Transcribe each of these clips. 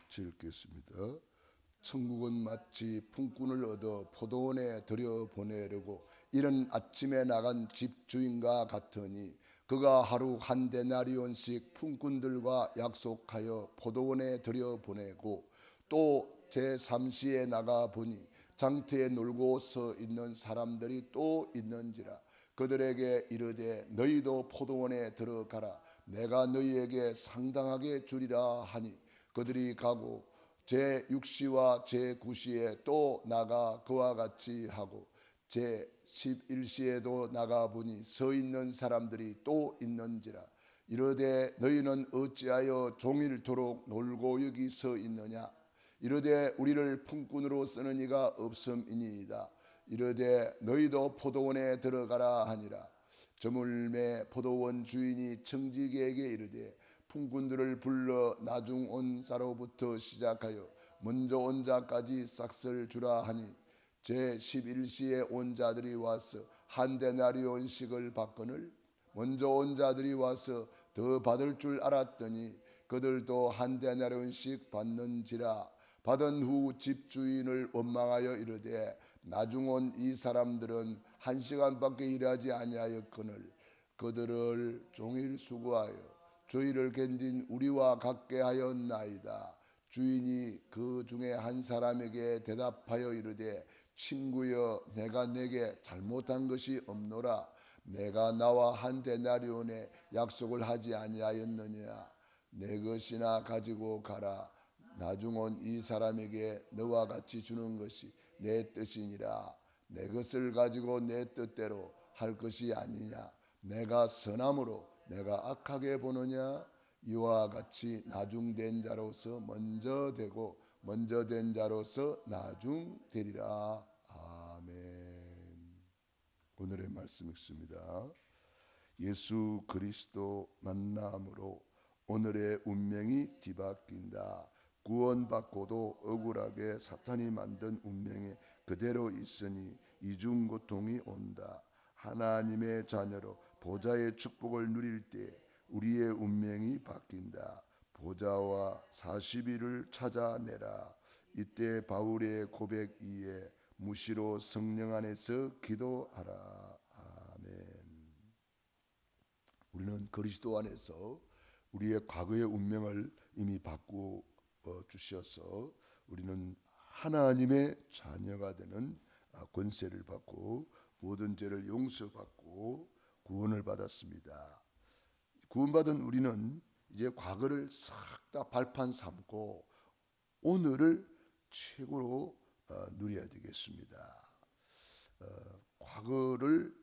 같이 읽겠습니다. 천국은 마치 품꾼을 얻어 포도원에 들여보내려고 이른 아침에 나간 집주인과 같으니 그가 하루 한 데나리온씩 품꾼들과 약속하여 포도원에 들여보내고 또 제3시에 나가 보니 장터에 놀고 서 있는 사람들이 또 있는지라 그들에게 이르되 너희도 포도원에 들어가라 내가 너희에게 상당하게 주리라 하니 그들이 가고 제6시와 제9시에 또 나가 그와 같이 하고 제11시에도 나가 보니 서 있는 사람들이 또 있는지라 이르되 너희는 어찌하여 종일토록 놀고 여기 서 있느냐 이르되 우리를 품꾼으로 쓰는 이가 없음이니이다 이르되 너희도 포도원에 들어가라 하니라 저물매 포도원 주인이 청지기에게 이르되 품꾼들을 불러 나중 온 자로부터 시작하여 먼저 온 자까지 싹을 주라 하니 제11시에 온 자들이 와서 한 데나리온씩을 받거늘 먼저 온 자들이 와서 더 받을 줄 알았더니 그들도 한 데나리온씩 받는지라 받은 후 집주인을 원망하여 이르되 나중 온 이 사람들은 1시간밖에 일하지 아니하였거늘 그들을 종일 수고하여 주의를 견딘 우리와 같게 하였나이다. 주인이 그 중에 한 사람에게 대답하여 이르되 친구여 내가 내게 잘못한 것이 없노라 내가 나와 한 데나리온의 약속을 하지 아니하였느냐 내 것이나 가지고 가라 나중 온 이 사람에게 너와 같이 주는 것이 내 뜻이니라 내 것을 가지고 내 뜻대로 할 것이 아니냐 내가 선함으로 내가 악하게 보느냐 이와 같이 나중된 자로서 먼저 되고 먼저 된 자로서 나중되리라. 아멘. 오늘의 말씀 읽습니다. 예수 그리스도 만남으로 오늘의 운명이 뒤바뀐다. 구원받고도 억울하게 사탄이 만든 운명에 그대로 있으니 이중 고통이 온다. 하나님의 자녀로 보좌의 축복을 누릴 때 우리의 운명이 바뀐다. 보좌와 40일을 찾아내라. 이때 바울의 고백 이에 무시로 성령 안에서 기도하라. 아멘. 우리는 그리스도 안에서 우리의 과거의 운명을 이미 바꾸어 주셔서 우리는 하나님의 자녀가 되는 권세를 받고 모든 죄를 용서받고 구원을 받았습니다. 구원받은 우리는 이제 과거를 싹 다 발판 삼고 오늘을 최고로 누려야 되겠습니다. 과거를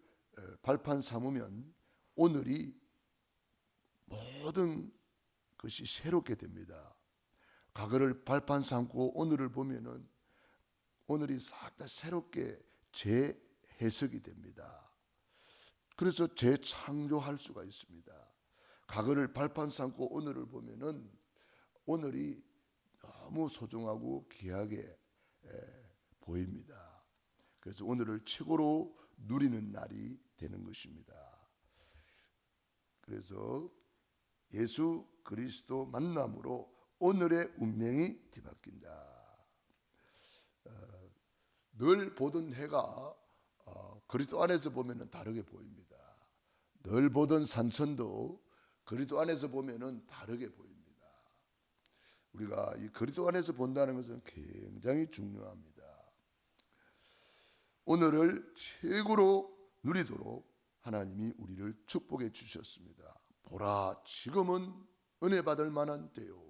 발판 삼으면 오늘이 모든 것이 새롭게 됩니다. 과거를 발판 삼고 오늘을 보면은 오늘이 싹 다 새롭게 재해석이 됩니다. 그래서 재창조할 수가 있습니다. 과거를 발판 삼고 오늘을 보면은 오늘이 너무 소중하고 귀하게 보입니다. 그래서 오늘을 최고로 누리는 날이 되는 것입니다. 그래서 예수 그리스도 만남으로 오늘의 운명이 뒤바뀐다. 늘 보던 해가 그리스도 안에서 보면은 다르게 보입니다. 늘 보던 산천도 그리스도 안에서 보면은 다르게 보입니다. 우리가 이 그리스도 안에서 본다는 것은 굉장히 중요합니다. 오늘을 최고로 누리도록 하나님이 우리를 축복해 주셨습니다. 보라 지금은 은혜 받을 만한 때요.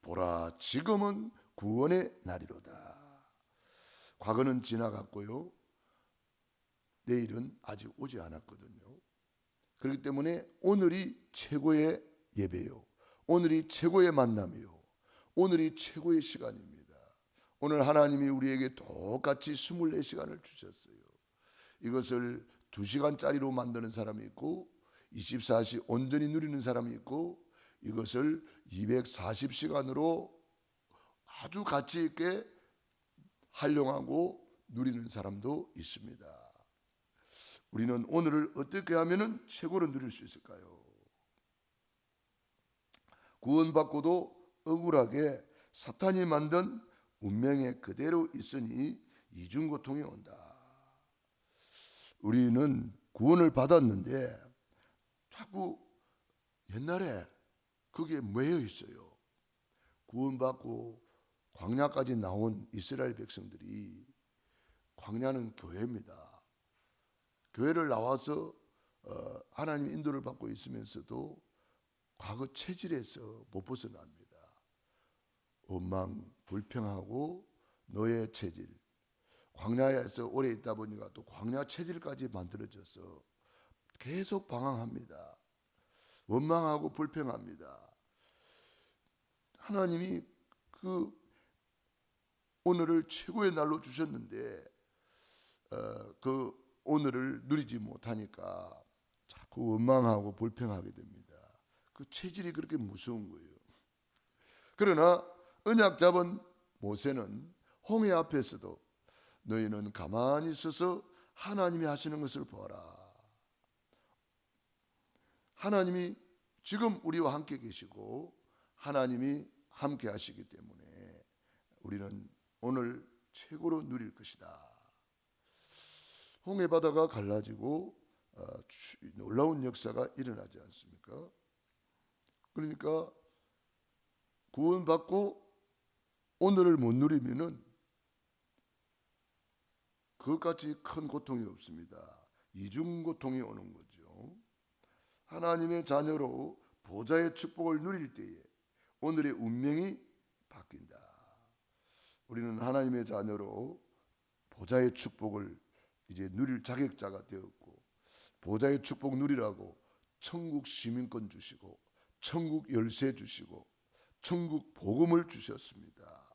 보라 지금은 구원의 날이로다. 과거는 지나갔고요. 내일은 아직 오지 않았거든요. 그렇기 때문에 오늘이 최고의 예배요. 오늘이 최고의 만남이요. 오늘이 최고의 시간입니다. 오늘 하나님이 우리에게 똑같이 24시간을 주셨어요. 이것을 2시간짜리로 만드는 사람이 있고 24시 온전히 누리는 사람이 있고 이것을 240시간으로 아주 가치 있게 활용하고 누리는 사람도 있습니다. 우리는 오늘을 어떻게 하면 최고로 누릴 수 있을까요? 구원받고도 억울하게 사탄이 만든 운명에 그대로 있으니 이중고통이 온다. 우리는 구원을 받았는데 자꾸 옛날에 그게 매여 있어요. 구원받고 광야까지 나온 이스라엘 백성들이, 광야는 교회입니다. 교회를 나와서 하나님 인도를 받고 있으면서도 과거 체질에서 못 벗어납니다. 원망, 불평하고 노예 체질, 광야에서 오래 있다 보니까 또 광야 체질까지 만들어져서 계속 방황합니다. 원망하고 불평합니다. 하나님이 그 오늘을 최고의 날로 주셨는데 그 오늘을 누리지 못하니까 자꾸 원망하고 불평하게 됩니다. 그 체질이 그렇게 무서운 거예요. 그러나 언약 잡은 모세는 홍해 앞에서도 너희는 가만히 있어서 하나님이 하시는 것을 보아라. 하나님이 지금 우리와 함께 계시고 하나님이 함께 하시기 때문에 우리는 오늘 최고로 누릴 것이다. 홍해 바다가 갈라지고 놀라운 역사가 일어나지 않습니까? 그러니까 구원받고 오늘을 못 누리면은 그것같이 큰 고통이 없습니다. 이중 고통이 오는 거죠. 하나님의 자녀로 보좌의 축복을 누릴 때에 오늘의 운명이 바뀐다. 우리는 하나님의 자녀로 보좌의 축복을 이제 누릴 자격자가 되었고, 보좌의 축복 누리라고 천국 시민권 주시고 천국 열쇠 주시고 천국 복음을 주셨습니다.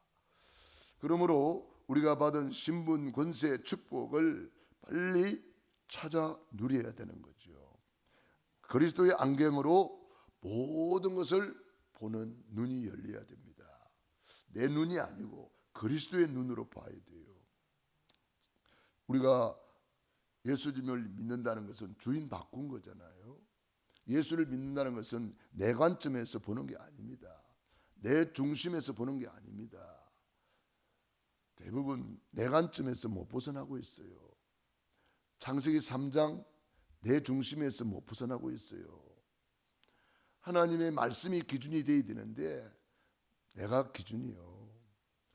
그러므로 우리가 받은 신분 권세 축복을 빨리 찾아 누려야 되는 거죠. 그리스도의 안경으로 모든 것을 보는 눈이 열려야 됩니다. 내 눈이 아니고 그리스도의 눈으로 봐야 돼요. 우리가 예수님을 믿는다는 것은 주인 바꾼 거잖아요. 예수를 믿는다는 것은 내 관점에서 보는 게 아닙니다. 내 중심에서 보는 게 아닙니다. 대부분 내 관점에서 못 벗어나고 있어요. 창세기 3장 내 중심에서 못 벗어나고 있어요. 하나님의 말씀이 기준이 되어야 되는데 내가 기준이요.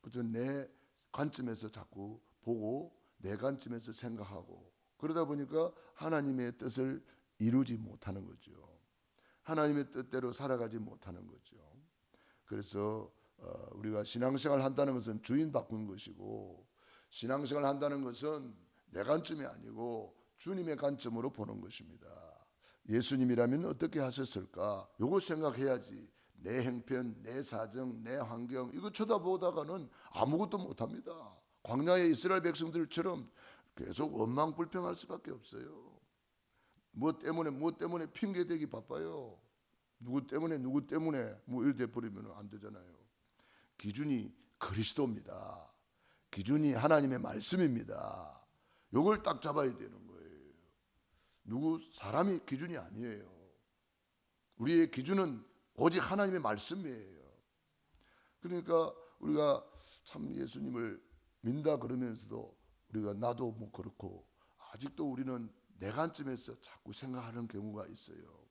그래서 내 관점에서 자꾸 보고 내 관점에서 생각하고 그러다 보니까 하나님의 뜻을 이루지 못하는 거죠. 하나님의 뜻대로 살아가지 못하는 거죠. 그래서 우리가 신앙생활 한다는 것은 주인 바꾸는 것이고, 신앙생활 한다는 것은 내 관점이 아니고 주님의 관점으로 보는 것입니다. 예수님이라면 어떻게 하셨을까? 요거 생각해야지. 내 형편, 내 사정, 내 환경 이거 쳐다보다가는 아무것도 못합니다. 광야의 이스라엘 백성들처럼 계속 원망 불평할 수밖에 없어요. 무엇 때문에 핑계대기 바빠요. 누구 때문에 뭐 이렇게 버리면 안 되잖아요. 기준이 그리스도입니다. 기준이 하나님의 말씀입니다. 요걸 딱 잡아야 되는 거예요. 누구 사람이 기준이 아니에요. 우리의 기준은 오직 하나님의 말씀이에요. 그러니까 우리가 참 예수님을 믿는다 그러면서도 우리가 나도 뭐 그렇고 아직도 우리는 내 관점에서 자꾸 생각하는 경우가 있어요.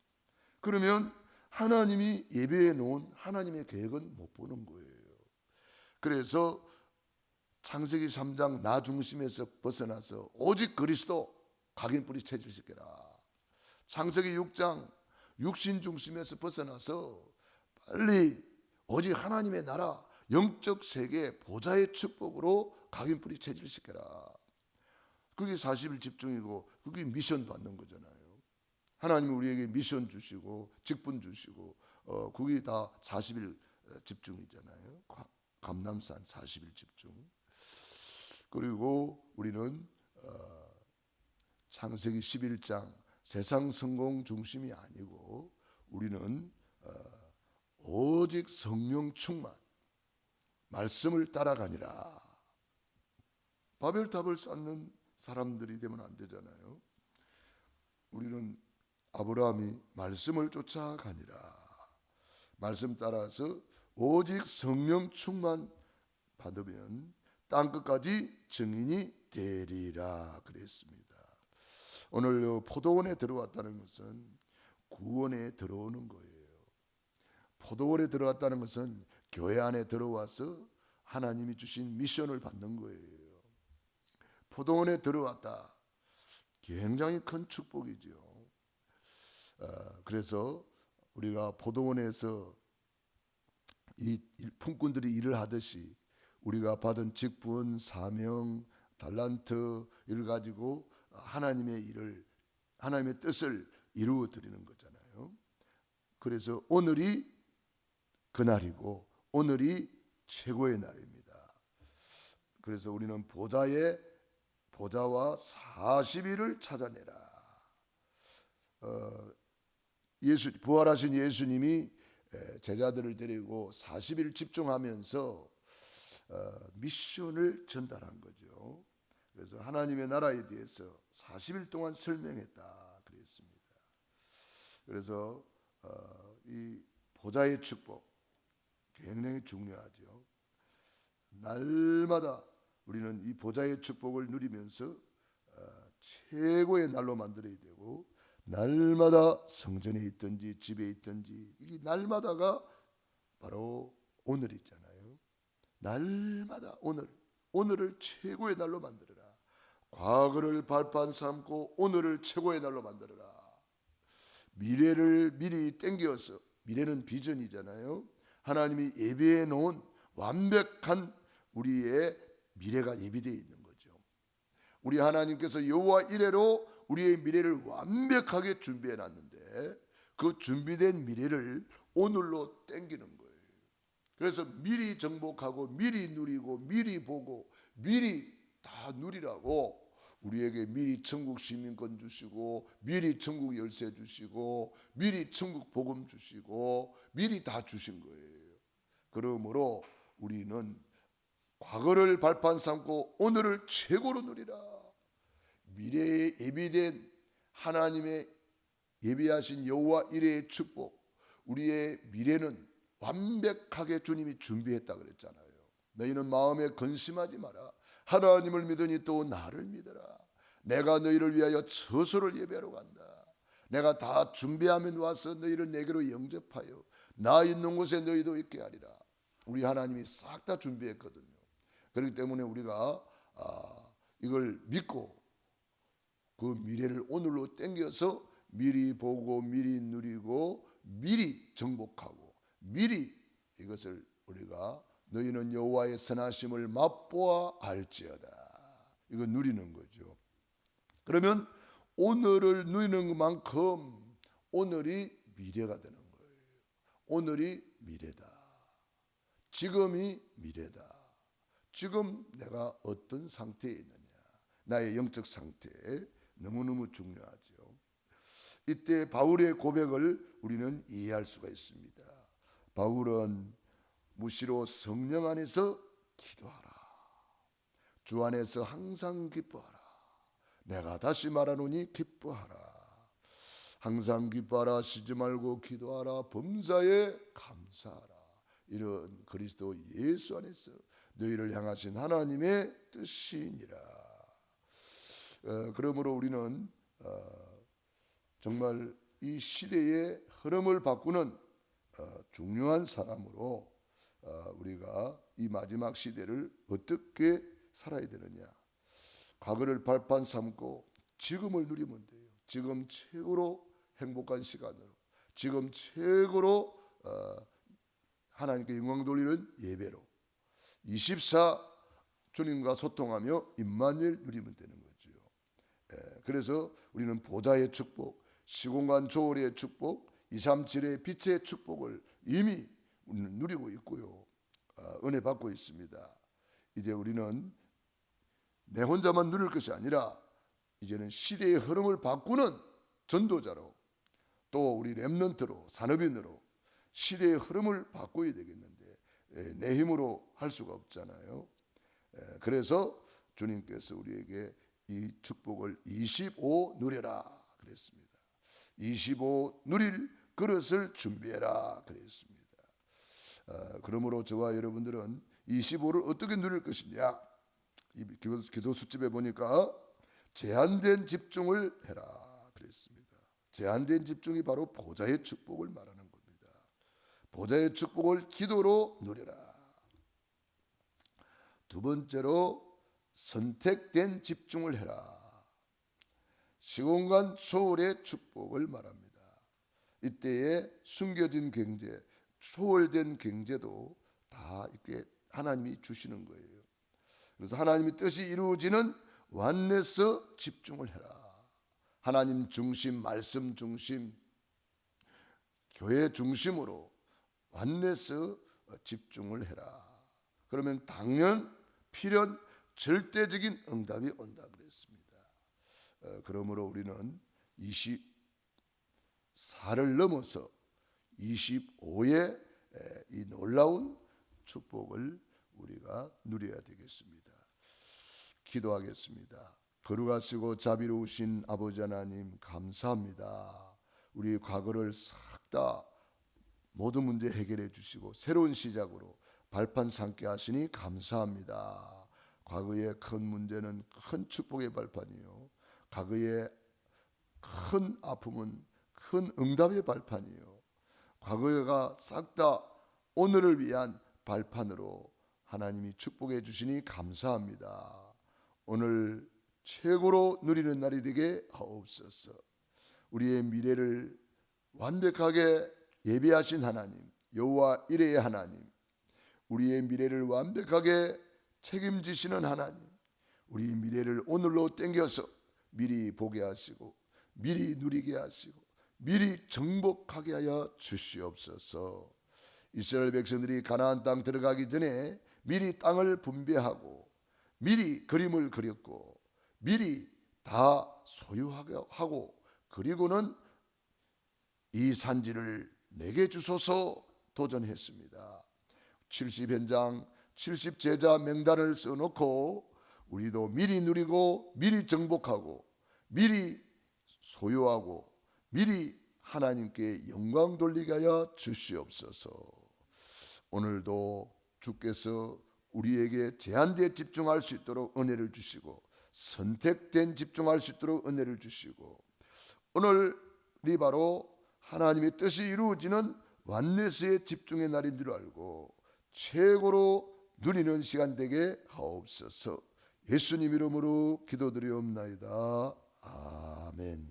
그러면 하나님이 예배해 놓은 하나님의 계획은 못 보는 거예요. 그래서 창세기 3장 나 중심에서 벗어나서 오직 그리스도 각인뿌리 체질시켜라. 창세기 6장 육신 중심에서 벗어나서 빨리 오직 하나님의 나라 영적 세계 보좌의 축복으로 각인뿌리 체질시켜라. 그게 40일 집중이고 그게 미션 받는 거잖아요. 하나님이 우리에게 미션 주시고 직분 주시고 그게 다 40일 집중이잖아요. 감람산 40일 집중. 그리고 우리는 창세기 11장 세상 성공 중심이 아니고 우리는 오직 성령 충만 말씀을 따라가니라. 바벨탑을 쌓는 사람들이 되면 안 되잖아요. 우리는 아브라함이 말씀을 쫓아가니라. 말씀 따라서 오직 성령 충만 받으면 땅끝까지 증인이 되리라 그랬습니다. 오늘 포도원에 들어왔다는 것은 구원에 들어오는 거예요. 포도원에 들어왔다는 것은 교회 안에 들어와서 하나님이 주신 미션을 받는 거예요. 포도원에 들어왔다. 굉장히 큰 축복이죠. 그래서 우리가 포도원에서 이 품꾼들이 일을 하듯이 우리가 받은 직분, 사명, 달란트 를 가지고 하나님의 뜻을 이루어 드리는 거잖아요. 그래서 오늘이 그날이고 오늘이 최고의 날입니다. 그래서 우리는 보좌와 40일을 찾아내라. 부활하신 예수님이 제자들을 데리고 40일 집중하면서 미션을 전달한 거죠. 그래서 하나님의 나라에 대해서 40일 동안 설명했다 그랬습니다. 그래서 이 보좌의 축복 굉장히 중요하죠. 날마다 우리는 이 보좌의 축복을 누리면서 최고의 날로 만들어야 되고, 날마다 성전에 있든지 집에 있든지 이 날마다가 바로 오늘 있잖아요. 날마다 오늘을 최고의 날로 만들어라. 과거를 발판 삼고 오늘을 최고의 날로 만들어라. 미래를 미리 땡겨서, 미래는 비전이잖아요. 하나님이 예비해 놓은 완벽한 우리의 미래가 예비되어 있는 거죠. 우리 하나님께서 여호와 이레로 우리의 미래를 완벽하게 준비해 놨는데 그 준비된 미래를 오늘로 땡기는 거예요. 그래서 미리 정복하고 미리 누리고 미리 보고 미리 다 누리라고 우리에게 미리 천국 시민권 주시고 미리 천국 열쇠 주시고 미리 천국 복음 주시고 미리 다 주신 거예요. 그러므로 우리는 과거를 발판 삼고 오늘을 최고로 누리라. 미래에 예비된 하나님의 예비하신 여호와 이레의 축복, 우리의 미래는 완벽하게 주님이 준비했다 그랬잖아요. 너희는 마음에 근심하지 마라. 하나님을 믿으니 또 나를 믿어라. 내가 너희를 위하여 처소를 예배하러 간다. 내가 다 준비하면 와서 너희를 내게로 영접하여 나 있는 곳에 너희도 있게 하리라. 우리 하나님이 싹 다 준비했거든요. 그렇기 때문에 우리가 이걸 믿고 그 미래를 오늘로 땡겨서 미리 보고 미리 누리고 미리 정복하고 미리 이것을 우리가 너희는 여호와의 선하심을 맛보아 알지어다. 이거 누리는 거죠. 그러면 오늘을 누리는 것만큼 오늘이 미래가 되는 거예요. 오늘이 미래다. 지금이 미래다. 지금 내가 어떤 상태에 있느냐, 나의 영적 상태 너무너무 중요하죠. 이때 바울의 고백을 우리는 이해할 수가 있습니다. 바울은 무시로 성령 안에서 기도하라. 주 안에서 항상 기뻐하라. 내가 다시 말하노니 기뻐하라. 항상 기뻐하라. 쉬지 말고 기도하라. 범사에 감사하라. 이런 그리스도 예수 안에서 너희를 향하신 하나님의 뜻이니라. 그러므로 우리는 정말 이 시대의 흐름을 바꾸는 중요한 사람으로 우리가 이 마지막 시대를 어떻게 살아야 되느냐. 과거를 발판 삼고 지금을 누리면 돼요. 지금 최고로 행복한 시간으로, 지금 최고로 하나님께 영광 돌리는 예배로 24 주님과 소통하며 임마누엘 누리면 되는 거죠. 그래서 우리는 보좌의 축복, 시공간 조월의 축복, 237의 빛의 축복을 이미 누리고 있고요. 은혜 받고 있습니다. 이제 우리는 내 혼자만 누릴 것이 아니라 이제는 시대의 흐름을 바꾸는 전도자로, 또 우리 렘넌트로, 산업인으로 시대의 흐름을 바꿔야 되겠는데 내 힘으로 할 수가 없잖아요. 그래서 주님께서 우리에게 이 축복을 25 누려라 그랬습니다. 25 누릴 그릇을 준비해라 그랬습니다. 그러므로 저와 여러분들은 25를 어떻게 누릴 것이냐? 이 기도 수집에 보니까 제한된 집중을 해라 그랬습니다. 제한된 집중이 바로 보좌의 축복을 말하는 겁니다. 보좌의 축복을 기도로 누려라. 두 번째로 선택된 집중을 해라. 시공간 초월의 축복을 말합니다. 이때에 숨겨진 경제, 초월된 경제도 다 이렇게 하나님이 주시는 거예요. 그래서 하나님의 뜻이 이루어지는 완내서 집중을 해라. 하나님 중심, 말씀 중심, 교회 중심으로 완내서 집중을 해라. 그러면 당연, 필연, 절대적인 응답이 온다 그랬습니다. 그러므로 우리는 24를 넘어서 25의 이 놀라운 축복을 우리가 누려야 되겠습니다. 기도하겠습니다. 거룩하시고 자비로우신 아버지 하나님 감사합니다. 우리 과거를 싹 다 모든 문제 해결해 주시고 새로운 시작으로 발판 삼게 하시니 감사합니다. 과거의 큰 문제는 큰 축복의 발판이요, 과거의 큰 아픔은 큰 응답의 발판이요, 과거가 싹 다 오늘을 위한 발판으로 하나님이 축복해 주시니 감사합니다. 오늘 최고로 누리는 날이 되게 하옵소서. 우리의 미래를 완벽하게 예비하신 하나님, 여호와 이레의 하나님, 우리의 미래를 완벽하게 책임지시는 하나님, 우리 미래를 오늘로 땡겨서 미리 보게 하시고 미리 누리게 하시고 미리 정복하게 하여 주시옵소서. 이스라엘 백성들이 가나안 땅 들어가기 전에 미리 땅을 분배하고 미리 그림을 그렸고 미리 다 소유하게 하고 그리고는 이 산지를 내게 주소서 도전했습니다. 70현장 70제자 명단을 써놓고 우리도 미리 누리고 미리 정복하고 미리 소유하고 미리 하나님께 영광 돌리게 하여 주시옵소서. 오늘도 주께서 우리에게 제한되어 집중할 수 있도록 은혜를 주시고 선택된 집중할 수 있도록 은혜를 주시고 오늘이 바로 하나님의 뜻이 이루어지는 완내스의 집중의 날인 줄 알고 최고로 누리는 시간 되게 하옵소서. 예수님 이름으로 기도드리옵나이다. 아멘.